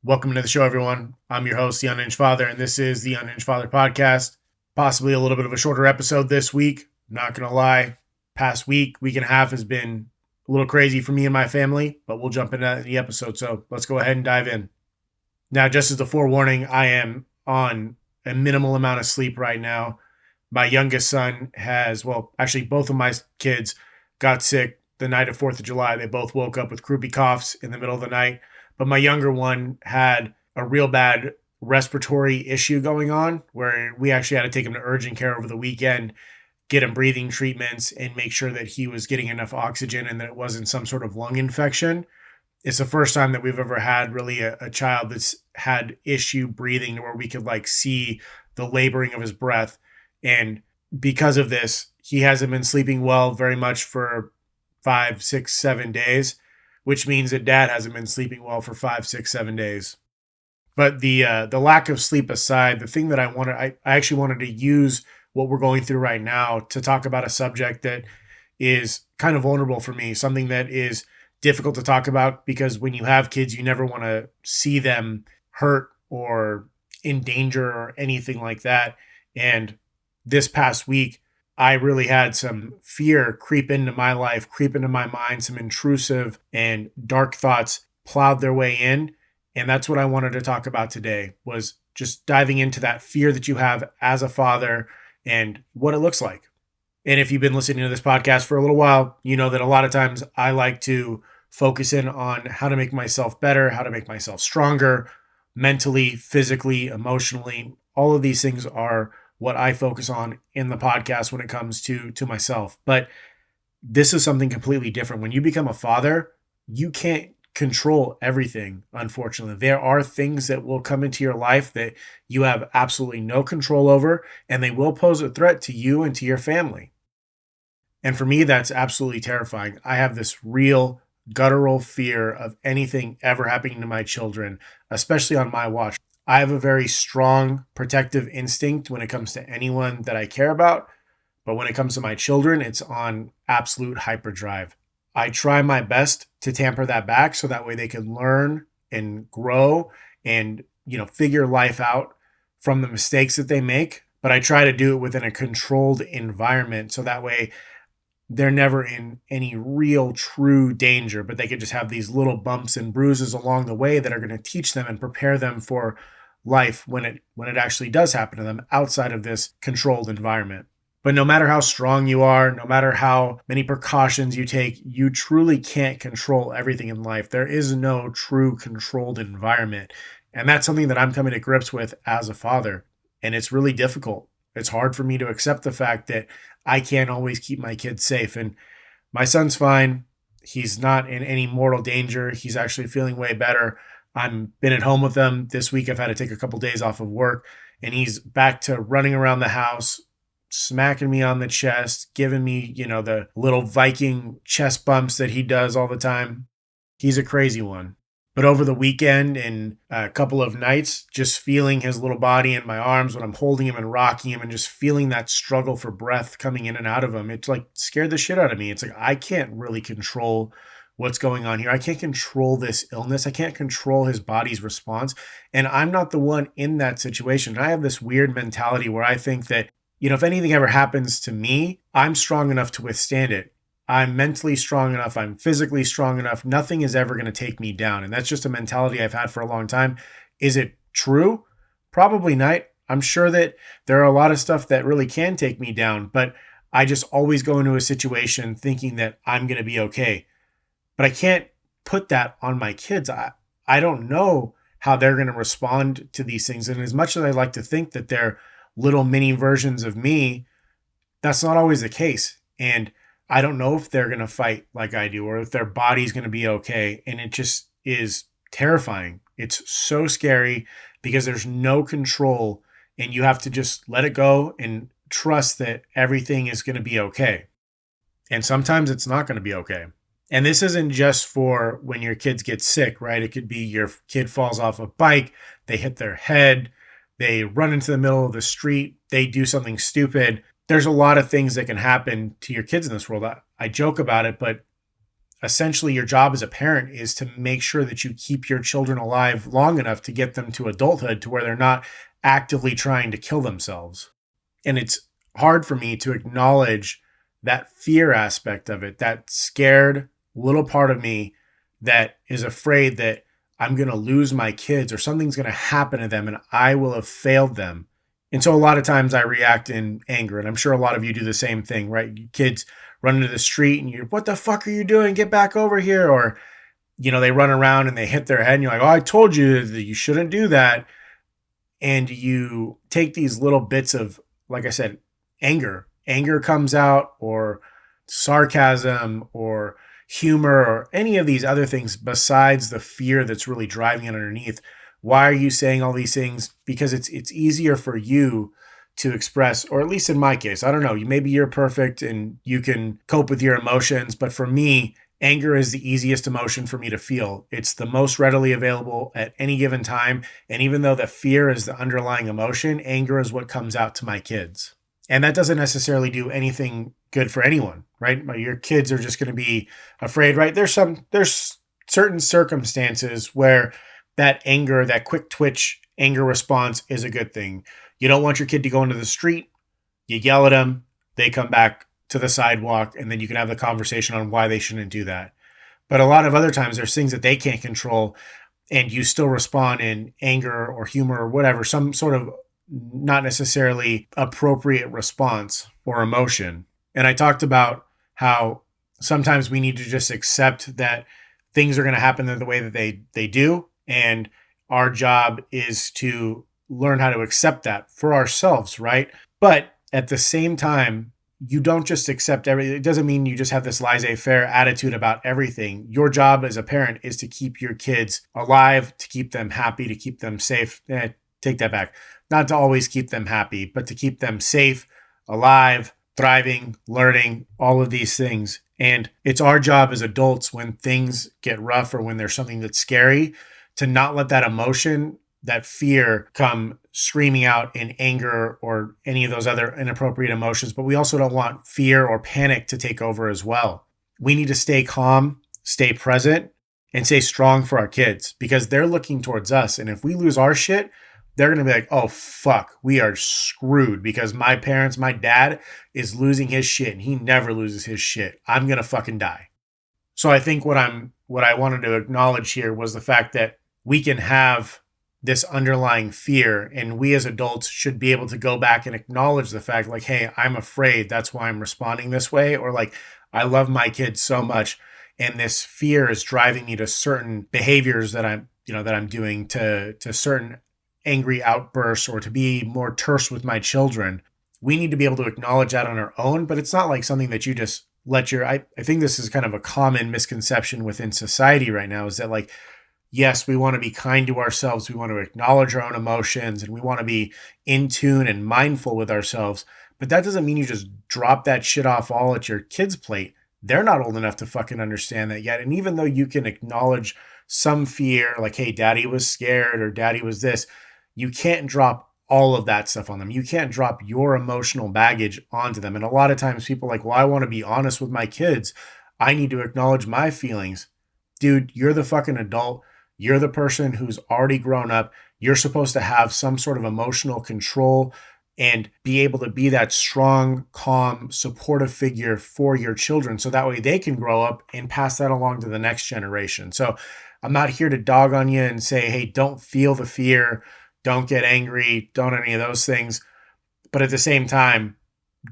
Welcome to the show, everyone. I'm your host, the Unhinged Father, and this is the Unhinged Father Podcast. Possibly a little bit of a shorter episode this week. Not going to lie, past week and a half has been a little crazy for me and my family, but we'll jump into that in the episode. So let's go ahead and dive in. Now, just as a forewarning, I am on a minimal amount of sleep right now. My youngest son both of my kids got sick the night of 4th of July. They both woke up with croupy coughs in the middle of the night. But my younger one had a real bad respiratory issue going on where we actually had to take him to urgent care over the weekend, get him breathing treatments, and make sure that he was getting enough oxygen and that it wasn't some sort of lung infection. It's the first time that we've ever had really a child that's had issue breathing where we could see the laboring of his breath. And because of this, he hasn't been sleeping well very much for 5, 6, 7 days, which means that dad hasn't been sleeping well for 5, 6, 7 days. But the lack of sleep aside, the thing that I actually wanted to use what we're going through right now to talk about a subject that is kind of vulnerable for me, something that is difficult to talk about because when you have kids, you never want to see them hurt or in danger or anything like that. And this past week, I really had some fear creep into my life, creep into my mind, some intrusive and dark thoughts plowed their way in. And that's what I wanted to talk about today, was just diving into that fear that you have as a father and what it looks like. And if you've been listening to this podcast for a little while, you know that a lot of times I like to focus in on how to make myself better, how to make myself stronger, mentally, physically, emotionally. All of these things are what I focus on in the podcast when it comes to myself. But this is something completely different. When you become a father, you can't control everything, unfortunately. There are things that will come into your life that you have absolutely no control over, and they will pose a threat to you and to your family. And for me, that's absolutely terrifying. I have this real guttural fear of anything ever happening to my children, especially on my watch. I have a very strong protective instinct when it comes to anyone that I care about. But when it comes to my children, it's on absolute hyperdrive. I try my best to tamper that back so that way they can learn and grow and, figure life out from the mistakes that they make. But I try to do it within a controlled environment so that way they're never in any real true danger, but they could just have these little bumps and bruises along the way that are going to teach them and prepare them for life when it actually does happen to them outside of this controlled environment. But no matter how strong you are, no matter how many precautions you take, you truly can't control everything in life. There is no true controlled environment. And that's something that I'm coming to grips with as a father. And it's really difficult. It's hard for me to accept the fact that I can't always keep my kids safe. And my son's fine. He's not in any mortal danger. He's actually feeling way better. I've been at home with them this week. I've had to take a couple days off of work, and he's back to running around the house, smacking me on the chest, giving me, the little Viking chest bumps that he does all the time. He's a crazy one. But over the weekend and a couple of nights, just feeling his little body in my arms when I'm holding him and rocking him and just feeling that struggle for breath coming in and out of him, it's scared the shit out of me. It's I can't really control what's going on here. I can't control this illness. I can't control his body's response. And I'm not the one in that situation. I have this weird mentality where I think that, if anything ever happens to me, I'm strong enough to withstand it. I'm mentally strong enough. I'm physically strong enough. Nothing is ever going to take me down. And that's just a mentality I've had for a long time. Is it true? Probably not. I'm sure that there are a lot of stuff that really can take me down, but I just always go into a situation thinking that I'm going to be okay. But I can't put that on my kids. I don't know how they're going to respond to these things. And as much as I like to think that they're little mini versions of me, that's not always the case. And I don't know if they're going to fight like I do or if their body's going to be okay. And it just is terrifying. It's so scary because there's no control and you have to just let it go and trust that everything is going to be okay. And sometimes it's not going to be okay. And this isn't just for when your kids get sick, right? It could be your kid falls off a bike, they hit their head, they run into the middle of the street, they do something stupid. There's a lot of things that can happen to your kids in this world. I joke about it, but essentially your job as a parent is to make sure that you keep your children alive long enough to get them to adulthood to where they're not actively trying to kill themselves. And it's hard for me to acknowledge that fear aspect of it, that scared little part of me that is afraid that I'm going to lose my kids or something's going to happen to them and I will have failed them. And so a lot of times I react in anger, and I'm sure a lot of you do the same thing, right? Kids run into the street and you're, what the fuck are you doing? Get back over here. Or, they run around and they hit their head and you're like, oh, I told you that you shouldn't do that. And you take these little bits of, like I said, anger. Anger comes out, or sarcasm, or humor, or any of these other things besides the fear that's really driving it underneath. Why are you saying all these things? Because it's easier for you to express, or at least in my case, I don't know, maybe you're perfect and you can cope with your emotions, but for me, anger is the easiest emotion for me to feel. It's the most readily available at any given time. And even though the fear is the underlying emotion, anger is what comes out to my kids. And that doesn't necessarily do anything good for anyone, right? Your kids are just going to be afraid, right? There's certain circumstances where that anger, that quick twitch anger response is a good thing. You don't want your kid to go into the street. You yell at them, they come back to the sidewalk, and then you can have the conversation on why they shouldn't do that. But a lot of other times there's things that they can't control, and you still respond in anger or humor or whatever, some sort of not necessarily appropriate response or emotion. And I talked about how sometimes we need to just accept that things are going to happen the way that they do. And our job is to learn how to accept that for ourselves, right? But at the same time, you don't just accept everything. It doesn't mean you just have this laissez-faire attitude about everything. Your job as a parent is to keep your kids alive, to keep them happy, to keep them safe. Take that back. Not to always keep them happy, but to keep them safe, alive, thriving, learning, all of these things. And it's our job as adults when things get rough or when there's something that's scary to not let that emotion, that fear come screaming out in anger or any of those other inappropriate emotions. But we also don't want fear or panic to take over as well. We need to stay calm, stay present, and stay strong for our kids because they're looking towards us. And if we lose our shit, they're going to be like, oh, fuck, we are screwed because my dad is losing his shit and he never loses his shit. I'm going to fucking die. So I think what I wanted to acknowledge here was the fact that we can have this underlying fear, and we as adults should be able to go back and acknowledge the fact like, hey, I'm afraid. That's why I'm responding this way. Or like, I love my kids so much, and this fear is driving me to certain behaviors that I'm doing to certain angry outbursts or to be more terse with my children. We need to be able to acknowledge that on our own, but it's not like something that you just let I think this is kind of a common misconception within society right now, is that like, yes, we want to be kind to ourselves. We want to acknowledge our own emotions and we want to be in tune and mindful with ourselves. But that doesn't mean you just drop that shit off all at your kids' plate. They're not old enough to fucking understand that yet. And even though you can acknowledge some fear, like, hey, daddy was scared or daddy was this, you can't drop all of that stuff on them. You can't drop your emotional baggage onto them. And a lot of times people are like, well, I want to be honest with my kids. I need to acknowledge my feelings. Dude, you're the fucking adult. You're the person who's already grown up. You're supposed to have some sort of emotional control and be able to be that strong, calm, supportive figure for your children. So that way they can grow up and pass that along to the next generation. So I'm not here to dog on you and say, hey, don't feel the fear. Don't get angry. Don't any of those things. But at the same time,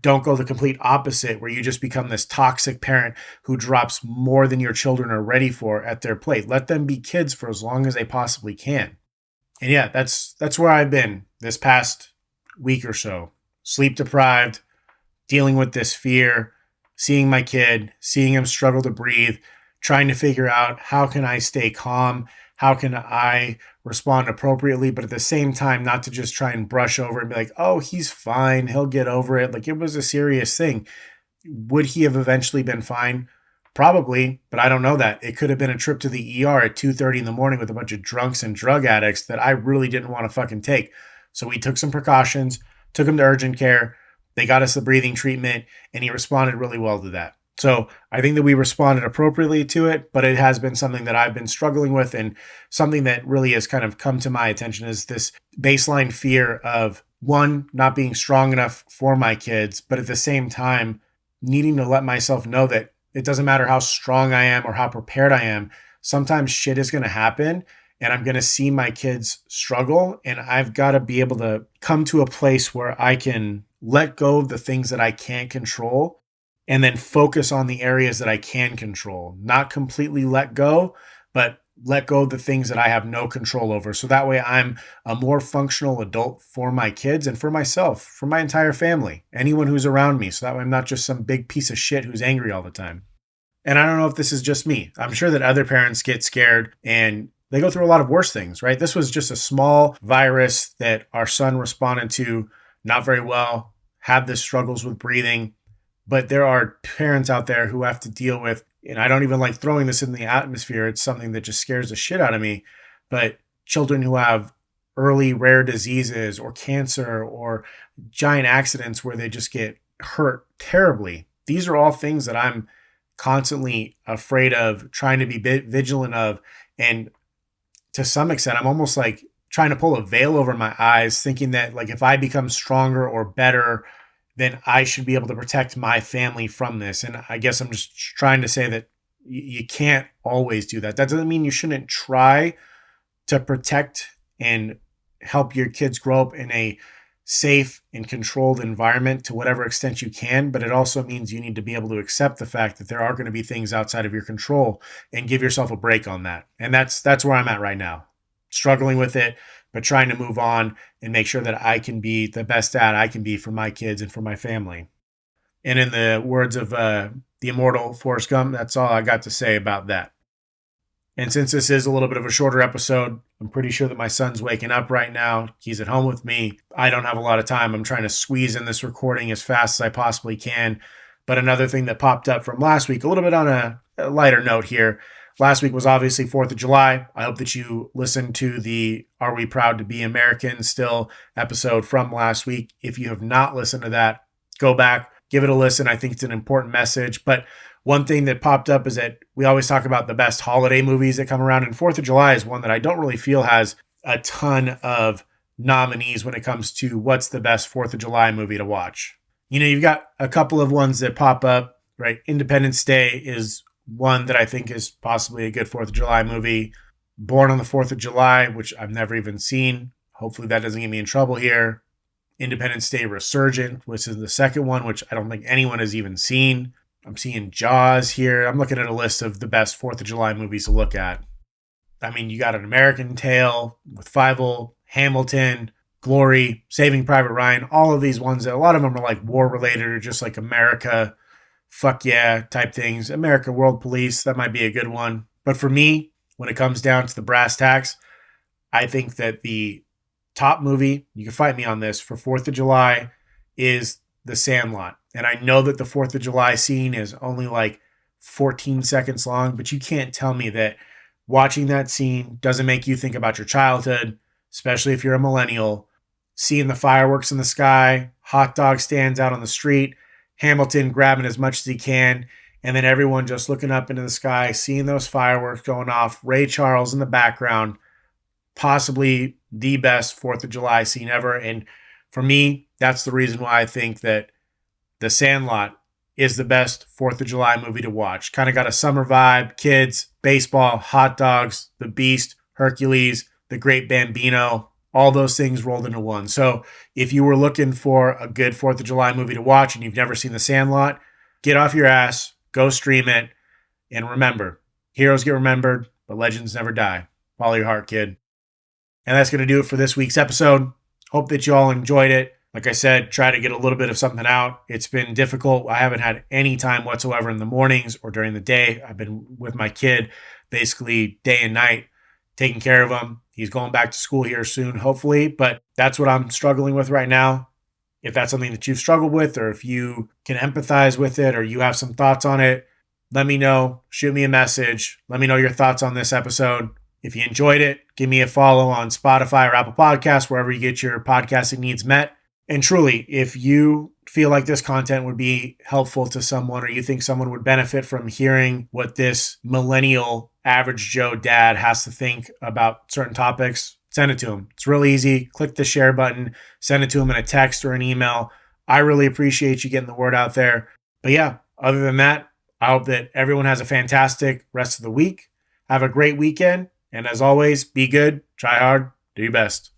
don't go the complete opposite where you just become this toxic parent who drops more than your children are ready for at their plate. Let them be kids for as long as they possibly can. And yeah, that's where I've been this past week or so. Sleep deprived, dealing with this fear, seeing my kid, seeing him struggle to breathe, trying to figure out how can I stay calm? How can I respond appropriately, but at the same time, not to just try and brush over and be like, oh, he's fine. He'll get over it. Like, it was a serious thing. Would he have eventually been fine? Probably, but I don't know that. It could have been a trip to the ER at 2:30 in the morning with a bunch of drunks and drug addicts that I really didn't want to fucking take. So we took some precautions, took him to urgent care. They got us the breathing treatment, and he responded really well to that. So I think that we responded appropriately to it, but it has been something that I've been struggling with, and something that really has kind of come to my attention is this baseline fear of, one, not being strong enough for my kids, but at the same time, needing to let myself know that it doesn't matter how strong I am or how prepared I am. Sometimes shit is going to happen and I'm going to see my kids struggle. And I've got to be able to come to a place where I can let go of the things that I can't control and then focus on the areas that I can control. Not completely let go, but let go of the things that I have no control over. So that way I'm a more functional adult for my kids and for myself, for my entire family, anyone who's around me. So that way I'm not just some big piece of shit who's angry all the time. And I don't know if this is just me. I'm sure that other parents get scared and they go through a lot of worse things, right? This was just a small virus that our son responded to not very well, had the struggles with breathing. But there are parents out there who have to deal with, and I don't even like throwing this in the atmosphere. It's something that just scares the shit out of me. But children who have early rare diseases or cancer or giant accidents where they just get hurt terribly. These are all things that I'm constantly afraid of, trying to be vigilant of. And to some extent, I'm almost like trying to pull a veil over my eyes, thinking that like if I become stronger or better, then I should be able to protect my family from this. And I guess I'm just trying to say that you can't always do that. That doesn't mean you shouldn't try to protect and help your kids grow up in a safe and controlled environment to whatever extent you can. But it also means you need to be able to accept the fact that there are going to be things outside of your control and give yourself a break on that. And that's where I'm at right now, struggling with it, but trying to move on and make sure that I can be the best dad I can be for my kids and for my family. And in the words of the immortal Forrest Gump, that's all I got to say about that. And since this is a little bit of a shorter episode, I'm pretty sure that my son's waking up right now. He's at home with me. I don't have a lot of time. I'm trying to squeeze in this recording as fast as I possibly can. But another thing that popped up from last week, a little bit on a lighter note here. Last week was obviously 4th of July. I hope that you listened to the Are We Proud to Be American Still episode from last week. If you have not listened to that, go back, give it a listen. I think it's an important message. But one thing that popped up is that we always talk about the best holiday movies that come around, and 4th of July is one that I don't really feel has a ton of nominees when it comes to what's the best 4th of July movie to watch. You know, you've got a couple of ones that pop up, right? Independence Day is one that I think is possibly a good 4th of July movie. Born on the 4th of July, which I've never even seen. Hopefully that doesn't get me in trouble here. Independence Day Resurgent, which is the second one, which I don't think anyone has even seen. I'm seeing Jaws here. I'm looking at a list of the best 4th of July movies to look at. I mean, you got An American Tail with Fievel, Hamilton, Glory, Saving Private Ryan, all of these ones. A lot of them are like war related or just like America, fuck yeah type things. America World Police, that might be a good one. But for me, when it comes down to the brass tacks, I think that the top movie, you can fight me on this, for 4th of July is The Sandlot. And I know that the 4th of July scene is only like 14 seconds long, but you can't tell me that watching that scene doesn't make you think about your childhood, especially if you're a millennial. Seeing the fireworks in the sky, hot dog stands out on the street, Hamilton grabbing as much as he can, and then everyone just looking up into the sky, seeing those fireworks going off, Ray Charles in the background, possibly the best 4th of July scene ever. And for me, that's the reason why I think that The Sandlot is the best 4th of July movie to watch. Kind of got a summer vibe, kids, baseball, hot dogs, The Beast, Hercules, The Great Bambino, all those things rolled into one. So if you were looking for a good 4th of July movie to watch and you've never seen The Sandlot, get off your ass, go stream it, and remember, heroes get remembered, but legends never die. Follow your heart, kid. And that's going to do it for this week's episode. Hope that you all enjoyed it. Like I said, try to get a little bit of something out. It's been difficult. I haven't had any time whatsoever in the mornings or during the day. I've been with my kid basically day and night, taking care of him. He's going back to school here soon, hopefully. But that's what I'm struggling with right now. If that's something that you've struggled with, or if you can empathize with it, or you have some thoughts on it, let me know. Shoot me a message. Let me know your thoughts on this episode. If you enjoyed it, give me a follow on Spotify or Apple Podcasts, wherever you get your podcasting needs met. And truly, if you feel like this content would be helpful to someone, or you think someone would benefit from hearing what this millennial average Joe dad has to think about certain topics, send it to him. It's real easy. Click the share button, send it to him in a text or an email. I really appreciate you getting the word out there. But yeah, other than that, I hope that everyone has a fantastic rest of the week. Have a great weekend. And as always, be good, try hard, do your best.